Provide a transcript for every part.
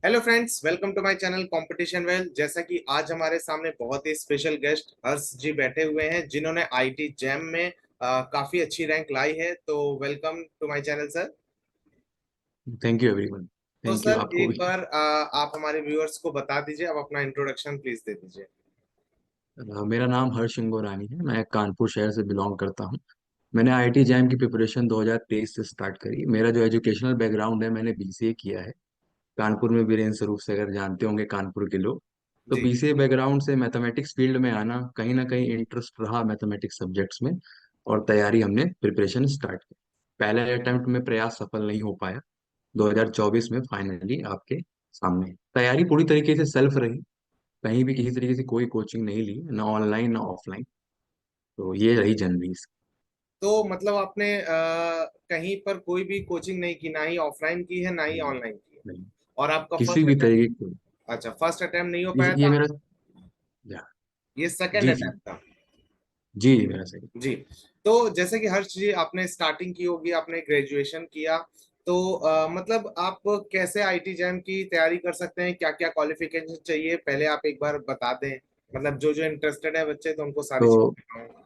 Hello friends, welcome to my channel competition well. जैसा कि आज हमारे सामने बहुत ही स्पेशल गेस्ट हर्ष जी बैठे हुए हैं जिन्होंने आईटी जैम में काफी अच्छी रैंक लाई है। तो welcome to my channel sir. Thank you everyone. तो थैंक यू सर आपको एक भी। बार आप हमारे व्यूअर्स को बता दीजिए, आप अपना इंट्रोडक्शन प्लीज दे दीजिए। मेरा नाम हर्ष इंगोरानी है। मैं कानपुर शहर से बिलोंग करता हूँ। मैंने आईआईटी जैम की प्रिपरेशन 2023 से स्टार्ट करी। मेरा जो एजुकेशनल बैकग्राउंड है, मैंने बीसीए किया है कानपुर में, वीरेंद्र स्वरूप से, अगर जानते होंगे कानपुर के लोग। तो जी। बीसीए बैकग्राउंड से मैथमेटिक्स फील्ड में आना, कहीं ना कहीं इंटरेस्ट रहा मैथमेटिक्स सब्जेक्ट्स में, और तैयारी हमने प्रिपरेशन स्टार्ट की। पहले अटेम्प्ट में प्रयास सफल नहीं हो पाया। 2024 में फाइनली आपके सामने तैयारी पूरी तरीके से सेल्फ रही। कहीं भी किसी तरीके से कोई कोचिंग नहीं ली, ना ऑनलाइन ना ऑफलाइन। तो ये रही जनवरी से। तो मतलब आपने कहीं पर कोई भी कोचिंग नहीं की, ना ही ऑफलाइन की है ना ही नहीं, ऑनलाइन की है। नहीं, और आपका किसी फर्स्ट भी अटेम्प्ट? तरीके की। अच्छा, फर्स्ट अटेम्प्ट नहीं हो पाया ये था। मेरा। या, ये सेकंड जी जी। अटेम्प्ट था। जी जी, मेरा सही। जी। तो जैसे कि हर्ष जी आपने स्टार्टिंग की होगी, आपने ग्रेजुएशन किया, तो मतलब आप कैसे आईटी जैम की तैयारी कर सकते हैं, क्या क्या क्वालिफिकेशन चाहिए, पहले आप एक बार बता दें। मतलब जो जो इंटरेस्टेड है बच्चे, तो उनको सारी तो चीजें बताऊं।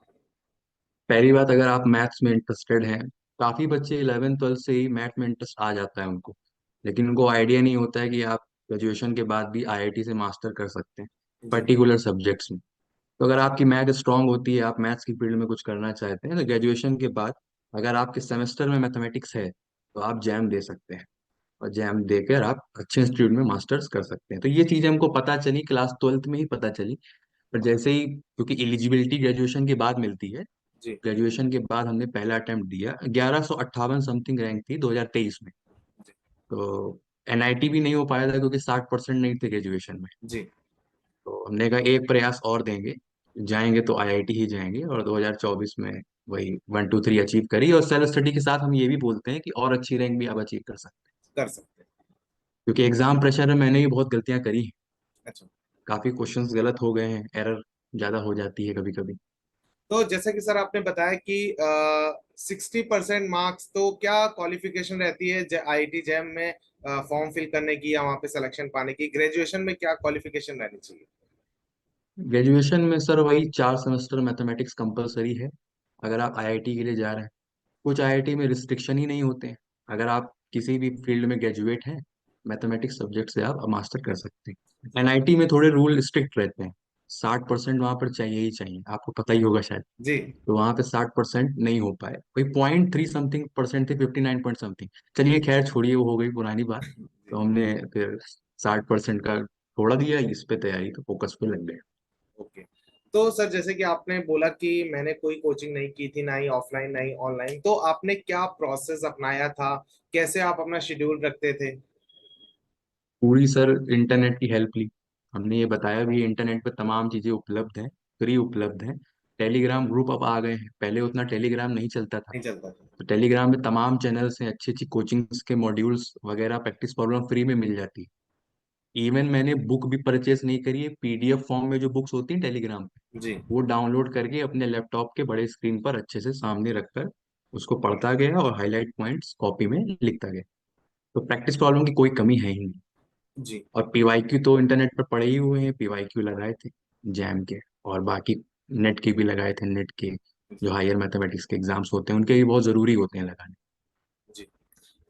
पहली बात, अगर आप मैथ्स में इंटरेस्टेड हैं, काफ़ी बच्चे 11th 12th से ही मैथ में इंटरेस्ट आ जाता है उनको। लेकिन उनको आइडिया नहीं होता है कि आप ग्रेजुएशन के बाद भी आईआईटी से मास्टर कर सकते हैं जी। पर्टिकुलर सब्जेक्ट्स में। तो अगर आपकी मैथ स्ट्रांग होती है, आप मैथ्स की फील्ड में कुछ करना चाहते हैं, तो ग्रेजुएशन के बाद अगर आपके सेमेस्टर में मैथमेटिक्स है, तो आप जैम दे सकते हैं। और जैम देकर आप अच्छे इंस्टीट्यूट में मास्टर्स कर सकते हैं। तो ये चीज़ हमको पता चली, क्लास 12th में ही पता चली। पर जैसे ही, क्योंकि एलिजिबिलिटी ग्रेजुएशन के बाद मिलती है, जी। ग्रेजुएशन के बाद हमने पहला अटेम्प्ट दिया। 1158 समथिंग रैंक थी 2023 में। जी। तो एनआईटी भी नहीं हो पाया था, क्योंकि 60% नहीं थे ग्रेजुएशन में। जी। तो हमने कहा एक प्रयास और देंगे, जाएंगे तो आईआईटी ही जाएंगे। और 2024 में वही 1 2 3 अचीव करी। और सेल्फ स्टडी के साथ हम ये भी बोलते हैं कि और अच्छी रैंक भी आप अचीव कर सकते हैं। कर सकते हैं। क्योंकि एग्जाम प्रेशर में मैंने भी बहुत गलतियां करी हैं। अच्छा। काफी क्वेश्चंस गलत हो गए हैं, एरर ज्यादा हो जाती है कभी कभी। तो जैसे कि सर आपने बताया कि 60% मार्क्स, तो क्या क्वालिफिकेशन रहती है आईटी जैम में फॉर्म फिल करने की या वहां पे सिलेक्शन पाने की? ग्रेजुएशन में क्या क्वालिफिकेशन रहनी चाहिए? ग्रेजुएशन में सर वही 4 सेमेस्टर मैथमेटिक्स कंपलसरी है, अगर आप आईआईटी के लिए जा रहे हैं। कुछ आईआईटी में रिस्ट्रिक्शन ही नहीं होते हैं। अगर आप किसी भी फील्ड में ग्रेजुएट हैं, मैथमेटिक्स सब्जेक्ट से आप मास्टर कर सकते हैं। एनआईटी में थोड़े रूल स्ट्रिक्ट रहते हैं। 60% वहां पर चाहिए ही चाहिए, आपको पता ही होगा शायद। जी। तो वहां पे 60% नहीं हो पाए, कोई 0.3 समथिंग परसेंट थे, 59 पॉइंट समथिंग। चलिए खैर छोड़िए, वो हो गई पुरानी बात। जी। तो हमने फिर 60% का छोड़ा दिया, इस पे तैयारी तो फोकस पे लग गए। ओके। तो सर जैसे कि आपने बोला कि मैंने कोई कोचिंग नहीं की थी, ना ही ऑफलाइन ना ही ऑनलाइन, तो आपने क्या प्रोसेस अपनाया था? कैसे आप अपना शेड्यूल रखते थे? पूरी सर इंटरनेट की हेल्प ली। हमने ये बताया भी, इंटरनेट पे तमाम चीजें उपलब्ध हैं, फ्री उपलब्ध हैं। टेलीग्राम ग्रुप अब आ गए हैं, पहले उतना टेलीग्राम नहीं चलता था। नहीं चलता था। तो टेलीग्राम में तमाम चैनल्स हैं, अच्छी अच्छी कोचिंग्स के मॉड्यूल्स वगैरह, प्रैक्टिस प्रॉब्लम फ्री में मिल जाती है। इवन मैंने बुक भी परचेस नहीं करी है, पीडीएफ फॉर्म में जो बुक्स होती हैं टेलीग्राम पे, जी। वो डाउनलोड करके अपने लैपटॉप के बड़े स्क्रीन पर अच्छे से सामने रखकर उसको पढ़ता गया और हाईलाइट पॉइंट्स कॉपी में लिखता गया। तो प्रैक्टिस प्रॉब्लम की कोई कमी है ही नहीं। जी। और पीवाईक्यू तो इंटरनेट पर पड़े ही हुए हैं, पीवाईक्यू लगाए थे जैम के। और बाकी नेट के भी लगाए थे, नेट के जो हायर मैथमेटिक्स के एग्जाम्स होते हैं उनके भी बहुत जरूरी होते हैं लगाने। जी।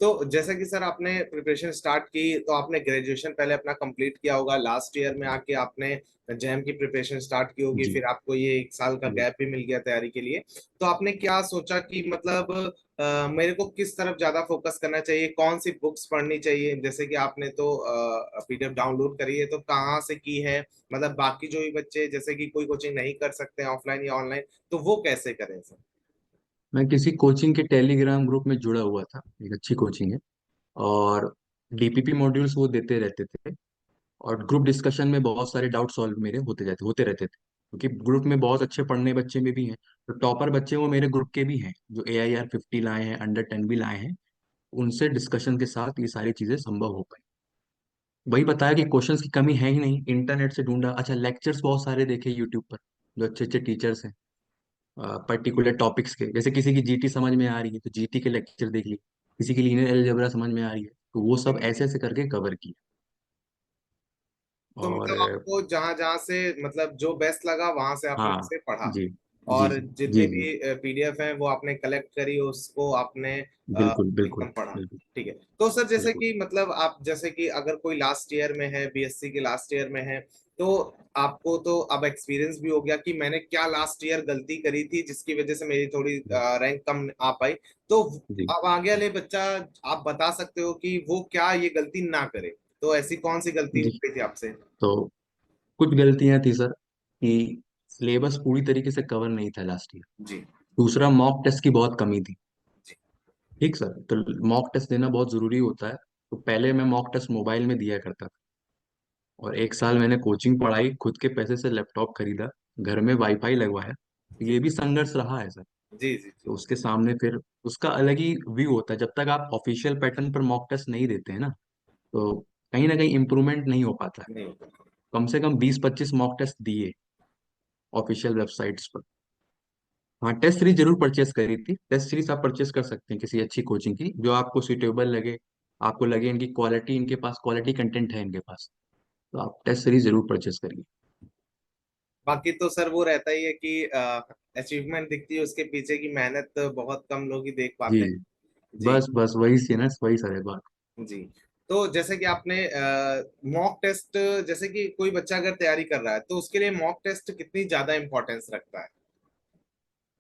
तो जैसा कि सर आपने प्रिपरेशन स्टार्ट की, तो आपने ग्रेजुएशन पहले अपना कंप्लीट किया होगा, लास्ट ईयर में आके आपने जैम की प्रिपरेशन स्टार्ट की होगी, जी फिर आपको ये एक साल का जी। गैप भी मिल गया तैयारी के लिए। तो आपने क्या सोचा कि मतलब मेरे को किस तरफ ज्यादा फोकस करना चाहिए, कौन सी बुक्स पढ़नी चाहिए? जैसे कि आपने तो पीडीएफ डाउनलोड करी है, तो कहाँ से की है? मतलब बाकी जो भी बच्चे जैसे कि कोई कोचिंग नहीं कर सकते ऑफलाइन या ऑनलाइन, तो वो कैसे करें सर? मैं किसी कोचिंग के टेलीग्राम ग्रुप में जुड़ा हुआ था, एक अच्छी कोचिंग है। और डीपीपी मॉड्यूल्स वो देते रहते थे। और ग्रुप डिस्कशन में बहुत सारे डाउट सॉल्व मेरे होते रहते थे, क्योंकि ग्रुप में बहुत अच्छे पढ़ने बच्चे में भी हैं। तो टॉपर बच्चे वो मेरे ग्रुप के भी हैं, जो AIR 50 लाए हैं, अंडर 10 भी लाए हैं। उनसे डिस्कशन के साथ ये सारी चीजें संभव हो पाई। वही बताया कि क्वेश्चंस की कमी है ही नहीं, इंटरनेट से ढूंढा। अच्छा, लेक्चर्स बहुत सारे देखे यूट्यूब पर, जो अच्छे अच्छे टीचर्स हैं पर्टिकुलर टॉपिक्स के। जैसे किसी की जीटी समझ में आ रही है तो जीटी के लेक्चर देख ली, किसी की लीनियर अलजेब्रा समझ में आ रही है तो वो सब ऐसे ऐसे करके कवर किया। तो और मतलब आपको जहां जहां से मतलब जो बेस्ट लगा वहां से आपने हाँ उसे पढ़ा, जी जी और जितने जी जी भी पीडीएफ हैं वो आपने कलेक्ट करी, उसको आपने बिल्कुल बिल्कुल एकदम पढ़ा। बिल्कुल ठीक है। तो सर जैसे बिल्कुल कि मतलब आप जैसे कि अगर कोई लास्ट ईयर में है, बीएससी के लास्ट ईयर में है, तो आपको तो अब एक्सपीरियंस भी हो गया कि मैंने क्या लास्ट ईयर गलती करी थी जिसकी वजह से मेरी थोड़ी रैंक कम आ पाई। तो जी। अब आगे वाले बच्चा, आप बता सकते हो कि वो क्या ये गलती ना करे, तो ऐसी कौन सी गलती हो जी गई थी आपसे? तो कुछ गलतियां थी सर कि सिलेबस पूरी तरीके से कवर नहीं था लास्ट ईयर। जी दूसरा, मॉक टेस्ट की बहुत कमी थी। जी ठीक सर, तो मॉक टेस्ट देना बहुत जरूरी होता है। तो पहले मैं मॉक टेस्ट मोबाइल में दिया करता था, और एक साल मैंने कोचिंग पढ़ाई, खुद के पैसे से लैपटॉप खरीदा, घर में वाईफाई लगवाया। तो जी ये भी संघर्ष रहा है सर। जी जी जी। तो उसके सामने फिर उसका अलग ही व्यू होता है। जब तक आप ऑफिशियल पैटर्न पर मॉक टेस्ट नहीं देते हैं तो कहीं ना कहीं इम्प्रूवमेंट नहीं हो पाता है। नहीं होता। कम से कम 20-25 मॉक टेस्ट दिए ऑफिशियल वेबसाइट्स पर। हाँ, टेस्ट सीरीज जरूर परचेस करी थी। टेस्ट सीरीज आप परचेस कर सकते हैं किसी अच्छी कोचिंग की, जो आपको सुटेबल लगे, आपको लगे इनकी क्वालिटी, इनके पास क्वालिटी कंटेंट है इनके पास, तो आप टेस्ट सीरीज जरूर परचेस करिए। बाकी तो सर वो रहता ही है कि अचीवमेंट दिखती है, उसके पीछे की मेहनत बहुत कम लोग ही देख जी पाते जी। हैं। जी बस बस वही सी है ना, वही सारे बात। जी। तो जैसे कि आपने मॉक टेस्ट, जैसे कि कोई बच्चा अगर तैयारी कर रहा है तो उसके लिए मॉक टेस्ट कितनी ज्यादा इंपॉर्टेंस रखता है?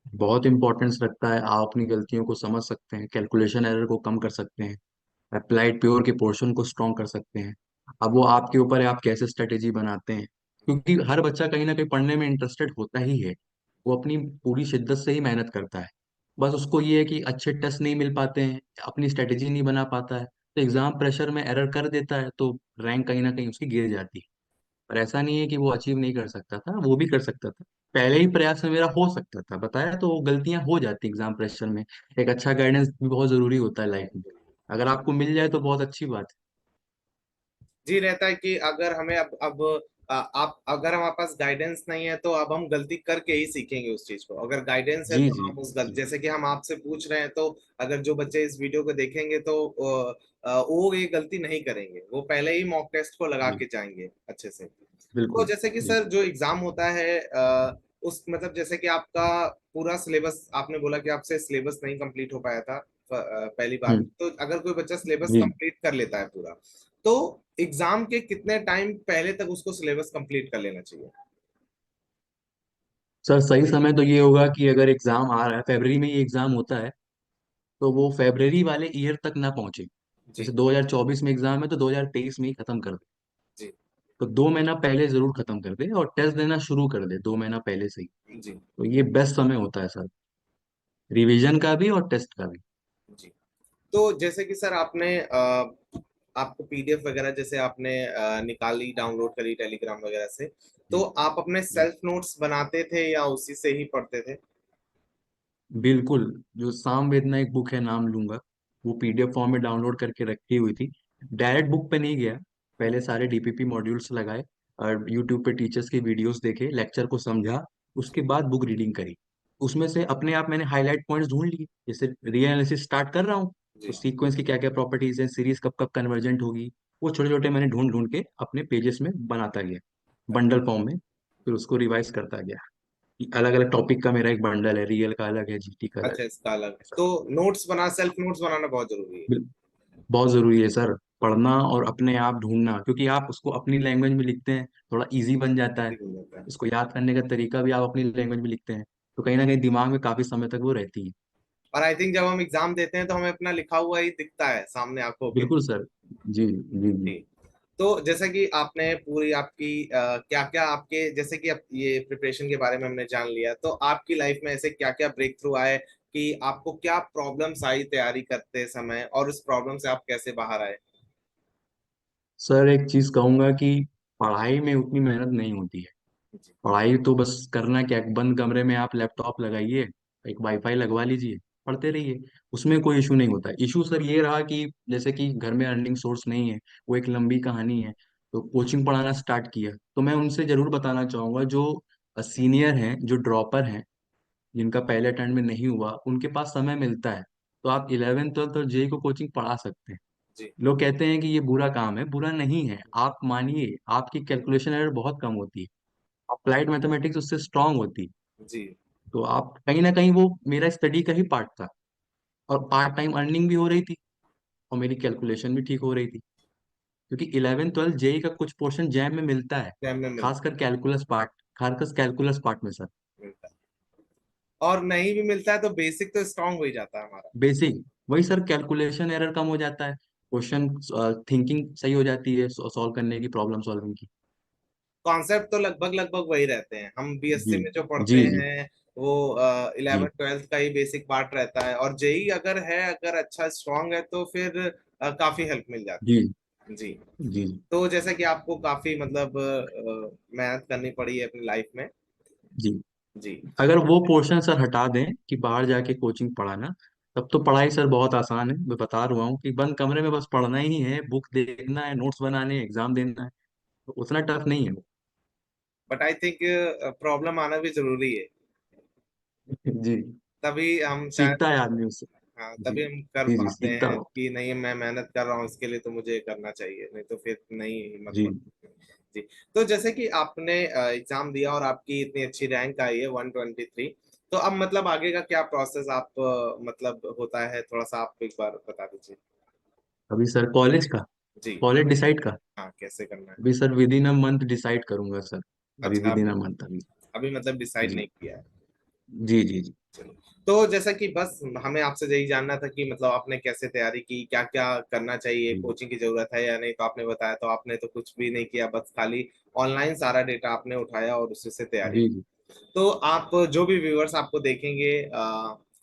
बहुत इंपॉर्टेंस रखता है। आप अपनी गलतियों को समझ सकते हैं, कैलकुलेशन एरर को कम कर सकते हैं, अप्लाइड प्योर के पोर्शन को स्ट्रॉन्ग कर सकते हैं। अब वो आपके ऊपर है, आप कैसे स्ट्रेटेजी बनाते हैं। क्योंकि हर बच्चा कहीं ना कहीं पढ़ने में इंटरेस्टेड होता ही है, वो अपनी पूरी शिद्दत से ही मेहनत करता है। बस उसको ये है कि अच्छे टेस्ट नहीं मिल पाते हैं, अपनी स्ट्रेटेजी नहीं बना पाता है, तो एग्जाम प्रेशर में एरर कर देता है, तो रैंक कहीं ना कहीं उसकी गिर जाती है। पर ऐसा नहीं है कि वो अचीव नहीं कर सकता था, वो भी कर सकता था। पहले ही प्रयास में मेरा हो सकता था, बताया तो, वो गलतियां हो जाती एग्जाम प्रेशर में। एक अच्छा गाइडेंस भी बहुत जरूरी होता है लाइफ में। अगर आपको मिल जाए तो बहुत अच्छी बात जी, रहता है कि अगर हमें अब आप अगर हमारे पास गाइडेंस नहीं है तो अब हम गलती करके ही सीखेंगे उस चीज को। अगर गाइडेंस है। है जी तो जी हम उस गलती, जी जैसे कि हम आपसे पूछ रहे हैं, तो अगर जो बच्चे इस वीडियो को देखेंगे तो वो ये गलती नहीं करेंगे, वो पहले ही मॉक टेस्ट को लगा जी के जाएंगे अच्छे से। तो बिल्कुल जैसे कि सर बिल्कुल। जो एग्जाम होता है उस मतलब जैसे कि आपका पूरा सिलेबस, आपने बोला कि आपसे सिलेबस नहीं कंप्लीट हो पाया था पहली बार में, हम्म। तो अगर कोई बच्चा सिलेबस जी कंप्लीट कर लेता है पूरा, तो एग्जाम के कितने टाइम पहले तक उसको सिलेबस कंप्लीट कर लेना चाहिए? सर, सही समय तो ये होगा कि अगर एग्जाम आ रहा है, फरवरी में ये एग्जाम होता है, तो वो फरवरी वाले ईयर तक ना पहुंचे। जी जैसे 2024 में एग्जाम है तो 2023 में ही खत्म कर दे। जी तो 2 महीना पहले जरूर खत्म कर दे, और टेस्ट देना शुरू कर दे 2 महीना पहले से ही। जी तो ये बेस्ट समय होता है सर, रिवीजन का भी और टेस्ट का भी। जी। तो जैसे कि सर आपने आपको पीडीएफ वगैरह जैसे आपने निकाली, डाउनलोड करी टेलीग्राम वगैरह से, तो जी आप अपने जी सेल्फ नोट्स बनाते थे या उसी से ही पढ़ते थे? बिल्कुल। जो साम वेदना एक बुक है, नाम लूंगा, वो पीडीएफ फॉर्म में डाउनलोड करके रखी हुई थी। डायरेक्ट बुक पे नहीं गया, पहले सारे डीपीपी मॉड्यूल्स लगाए, और यूट्यूब पे टीचर्स के वीडियोस देखे, लेक्चर को समझा, उसके बाद बुक रीडिंग करी। उसमें से अपने आप मैंने हाईलाइट पॉइंट्स ढूंढ लिए। जैसे री एनालिसिस स्टार्ट कर रहा हूँ, तो जी सीक्वेंस की क्या क्या प्रॉपर्टीज हैं, सीरीज कब कब कन्वर्जेंट होगी, वो छोटे छोटे मैंने ढूंढ ढूंढ के अपने पेजेस में बनाता गया, बंडल फॉर्म में। फिर उसको रिवाइज करता गया। अलग अलग टॉपिक का मेरा एक बंडल है, रियल का अलग है, जीटी का अलग अच्छा, इसका अलग, है। तो नोट्स बना सेल्फ नोट्स बनाना बहुत जरूरी है। बहुत जरूरी है सर, पढ़ना और अपने आप ढूंढना, क्योंकि आप उसको अपनी लैंग्वेज में लिखते हैं, थोड़ा इजी बन जाता है। ठीक हो जाता है। इसको याद करने का तरीका भी आप अपनी लैंग्वेज में लिखते हैं, तो कहीं ना कहीं दिमाग में काफी समय तक वो रहती है। और आई थिंक जब हम एग्जाम देते हैं तो हमें अपना लिखा हुआ ही दिखता है सामने आंखों के। बिल्कुल सर। जी जी जी। जी। तो जैसे कि आपने पूरी आपकी क्या क्या आपके, जैसे कि अब ये प्रिपरेशन के बारे में हमने जान लिया, तो आपकी लाइफ में ऐसे क्या क्या ब्रेक थ्रू आए कि आपको क्या प्रॉब्लम्स आई तैयारी करते समय, और उस प्रॉब्लम से आप कैसे बाहर आए? सर, एक चीज कहूंगा कि पढ़ाई में उतनी मेहनत नहीं होती है। जी पढ़ाई तो बस करना क्या, बंद कमरे में आप लैपटॉप लगाइए, एक वाईफाई लगवा लीजिए, पढ़ते रहिए, उसमें कोई इशू नहीं होता। इशू सर ये रहा कि जैसे कि घर में अर्निंग सोर्स नहीं है, वो एक लंबी कहानी है। तो कोचिंग पढ़ाना स्टार्ट किया, तो मैं उनसे जरूर बताना चाहूंगा, जो सीनियर हैं, जो ड्रॉपर हैं, जिनका पहले अटेम्प्ट में नहीं हुआ, उनके पास समय मिलता है, तो आप 11th 12th और जेई को कोचिंग पढ़ा सकते हैं। जी लोग कहते हैं कि ये बुरा काम है, बुरा नहीं है, आप मानिए आपकी कैलकुलेशन एरर बहुत कम होती है, अप्लाइड मैथमेटिक्स उससे स्ट्रांग होती है। जी। तो आप कहीं ना कहीं, वो मेरा स्टडी का ही पार्ट था, और पार्ट टाइम अर्निंग भी हो रही थी, और मेरी कैलकुलेशन भी ठीक हो रही थी। क्योंकि 11th 12th जेई का कुछ पोर्शन जैम में मिलता है, जैम में खासकर कैलकुलस पार्ट, खासकर कैलकुलस पार्ट में सर। मिलता है, और नहीं भी मिलता है तो बेसिक तो स्ट्रांग हो ही जाता है हमारा। बेसिक वही सर, कैलकुलेशन एरर कम हो जाता है, क्वेश्चन थिंकिंग सही हो जाती है सॉल्व करने की, प्रॉब्लम सॉल्विंग की। कॉन्सेप्ट तो लगभग लगभग वही रहते हैं, हम बीएससी जी में जो पढ़ते जी जी हैं वो जी 11th 12th का ही बेसिक पार्ट रहता है, और जेई अगर है, अगर अच्छा स्ट्रांग है तो फिर काफी हेल्प मिल जाती जी है। जी। जी तो जैसा कि आपको काफी मतलब मेहनत करनी पड़ी है अपनी लाइफ में। जी। जी। अगर वो पोर्शन सर हटा दें कि बाहर जाके कोचिंग पढ़ाना, तब तो पढ़ाई सर बहुत आसान है। मैं बता रहा हूँ कि बंद कमरे में बस पढ़ना ही है, बुक देखना है, नोट्स बनाने हैं, एग्जाम देना है, तो उतना टफ नहीं है वो। बट आई थिंक प्रॉब्लम आना भी जरूरी है, जी। तभी हम शायद, सीखता है आदमी उससे। हाँ जी तभी हम कर जी जी, पाते सीखता हैं हो। कि नहीं मैं मेहनत कर रहा हूँ इसके लिए तो मुझे करना चाहिए, नहीं तो फिर नहीं हिम्मत जी पड़ती। जी। तो जैसे कि आपने एग्जाम दिया और आपकी इतनी अच्छी रैंक आई है 123, तो अब मतलब आगे का क्या प्रोसेस आप मतलब होता है, थोड़ा सा आप एक बार बता दीजिए। अभी सर कॉलेज का, जी। कॉलेज डिसाइड का, हाँ कैसे करना है। अभी sir with in a month decide करूंगा सर। अभी अच्छा, विद इन अभी अ मंथ अभी। अभी मतलब डिसाइड जी नहीं किया है। जी जी जी चलो। तो जैसा कि बस हमें आपसे यही जानना था कि मतलब आपने कैसे तैयारी की, क्या क्या करना चाहिए, जी कोचिंग की जरूरत है या नहीं, तो आपने बताया, तो आपने तो कुछ भी नहीं किया, बस खाली ऑनलाइन सारा डेटा आपने उठाया और उसी से तैयारी जी की। जी तो आप जो भी व्यूअर्स आपको देखेंगे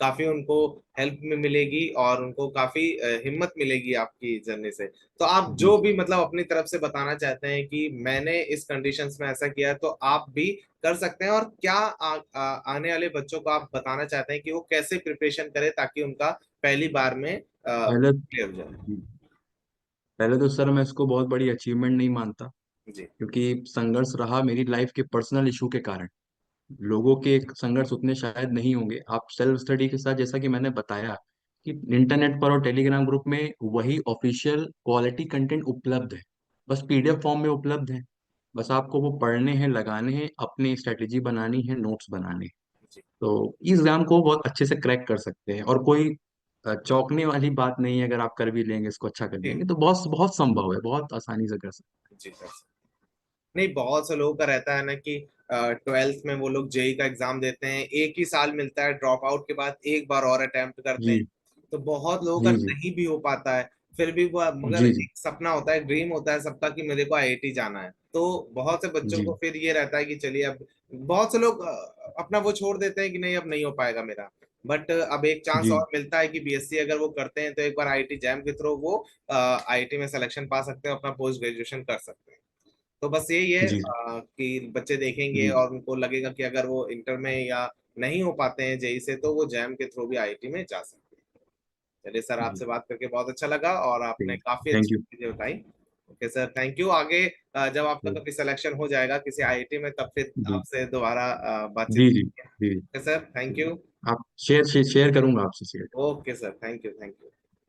काफी उनको हेल्प में मिलेगी और उनको काफी हिम्मत मिलेगी आपकी जर्नी से। तो आप जी जो जी। भी मतलब अपनी तरफ से बताना चाहते हैं कि मैंने इस कंडीशंस में ऐसा किया है, तो आप भी कर सकते हैं, और क्या आने वाले बच्चों को आप बताना चाहते हैं कि वो कैसे प्रिपरेशन करें ताकि उनका पहली बार में पहले क्लियर हो जाए। पहले तो सर मैं इसको बहुत बड़ी अचीवमेंट नहीं मानता, जी क्योंकि संघर्ष रहा मेरी लाइफ के पर्सनल इशू के कारण। लोगों के संघर्ष उतने शायद नहीं होंगे। आप सेल्फ स्टडी के साथ, जैसा कि मैंने बताया, कि इंटरनेट पर और टेलीग्राम ग्रुप में वही ऑफिशियल क्वालिटी कंटेंट उपलब्ध है, बस पीडीएफ फॉर्म में उपलब्ध है। बस आपको वो पढ़ने हैं, लगाने हैं, अपनी स्ट्रेटेजी बनानी है, नोट्स बनाने हैं। जी तो इस एग्जाम को बहुत अच्छे से क्रैक कर सकते हैं, और कोई चौंकने वाली बात नहीं है। अगर आप कर भी लेंगे, इसको अच्छा कर जी लेंगे, तो बहुत बहुत संभव है, बहुत आसानी से कर सकते जी सर। नहीं, बहुत से लोगों का रहता है ना कि 12th में वो लोग जेई का एग्जाम देते हैं, एक ही साल मिलता है, ड्रॉप आउट के बाद एक बार और अटेम्प्ट हैं। करते हैं, जी तो बहुत लोगों का जी जी नहीं भी हो पाता है। फिर भी वो, मगर जी जी एक सपना होता है, ड्रीम होता है सबका कि मेरे को आईआईटी जाना है, तो बहुत से बच्चों जी को फिर ये रहता है कि चलिए अब, बहुत से लोग अपना वो छोड़ देते हैं कि नहीं अब नहीं हो पाएगा मेरा, बट अब एक चांस जी और मिलता है कि बीएससी अगर वो करते हैं तो एक बार आईआईटी जैम के थ्रू वो आईआईटी में सिलेक्शन पा सकते हैं, अपना पोस्ट ग्रेजुएशन कर सकते हैं। तो बस यही है जी कि बच्चे देखेंगे जी और उनको लगेगा कि अगर वो इंटर में या नहीं हो पाते हैं जेई से, तो वो जैम के थ्रू भी आईआईटी में जा सकते हैं। चलिए सर, जी। आपसे बात करके बहुत अच्छा लगा और आपने काफी थैंक अच्छी यू। चीजें बताई। Okay sir, thank you. आगे जब आपका जी कभी सिलेक्शन हो जाएगा किसी आईआईटी में, तब फिर जी आपसे दोबारा बातचीत जी जी करेंगे। जी। Okay sir, thank you. आप शेयर शेयर शेयर करूंगा आपसे share. Okay sir, thank you, thank you.